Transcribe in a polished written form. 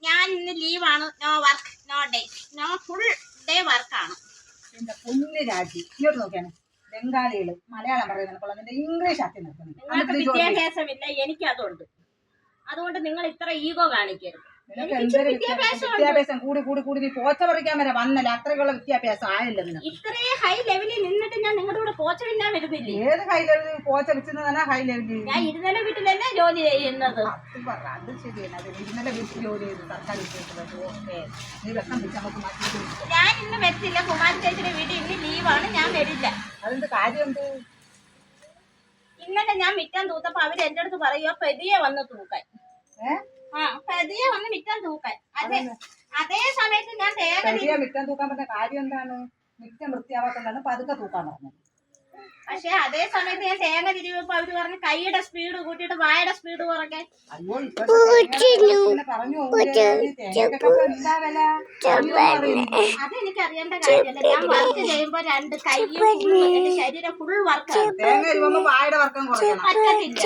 ഞാൻ ഇന്ന് ലീവാണ്. No work, no day, no full day വർക്കാണ്. എന്റെ പൊന്നു രാജി ഇങ്ങോട്ട് നോക്കിയാണ്. ബംഗാളികള് മലയാളം പറയുന്നതിനെ ഇംഗ്ലീഷ് ആക്കി നിർത്തുന്നു. നിങ്ങൾക്ക് വിദ്യാഭ്യാസമില്ല, എനിക്ക് അതുണ്ട്. അതുകൊണ്ട് നിങ്ങൾ ഇത്ര ഈഗോ കാണിക്കരുത്. വിദ്യാഭ്യാസം കൂടി കൂടി കൂടി നീ പോച്ച പറിക്കാൻ വരെ വന്നല്ല. അത്രയുള്ള വിദ്യാഭ്യാസം ആയല്ലോ. ഇത്രയും ഹൈ ലെവലിൽ നിന്നിട്ട് ഞാൻ നിങ്ങളുടെ കൂടെ പോച്ച പിന്നാൻ വരുന്നില്ലേ? ഏത് ഹൈ ലെവലിൽ പോച്ച വെച്ചതാണ്? ഹൈ ലെവലിൽ ഞാൻ ഇരുന്നല വീട്ടിലല്ലേ ജോലി ചെയ്യുന്നത്. അത് ശരിയല്ല. അത് ഇന്നലെ വീട്ടിൽ ജോലി ചെയ്ത് സർക്കാർ നീ വെക്കം വെച്ച് നമുക്ക് മാറ്റി. ഞാൻ ഇന്ന് വെച്ചില്ല. കുമാരി ചേച്ചിയുടെ വീട്ടിൽ ഇന്ന് ലീവാണ്, ഞാൻ വരില്ല. അതെന്ത് കാര്യമുണ്ട്? ഇന്നലെ ഞാൻ മിറ്റാൻ തൂത്തപ്പോ അവര് എന്റെ അടുത്ത് പറയുക പെതിയെ വന്ന് തൂക്കാൻ. പെതിയെ വന്ന് മിറ്റാൻ തൂക്കാൻ. അതേ സമയത്ത് ഞാൻ മിറ്റം തൂക്കാൻ പറഞ്ഞ കാര്യം എന്താണ്? മിറ്റം വൃത്തിയാവാത്തോണ്ടാണ് പതുക്കെ തൂക്കാൻ പറഞ്ഞത്. പക്ഷെ അതേ സമയത്ത് ഞാൻ തേങ്ങ തിരിവപ്പോ അവര് പറഞ്ഞു കൈയുടെ സ്പീഡ് കൂട്ടിയിട്ട് വായുടെ സ്പീഡ് കുറയ്ക്കാൻ. അയ്യോ പറഞ്ഞു അതെനിക്ക് അറിയേണ്ട കാര്യമല്ല. ഞാൻ വർക്ക് ചെയ്യുമ്പോ രണ്ട് കൈയും ശരീരം ഫുൾ വർക്കാണ്. തേങ്ങ വായുടെ വർക്കം കുറയ്ക്കണം. പറ്റത്തില്ല.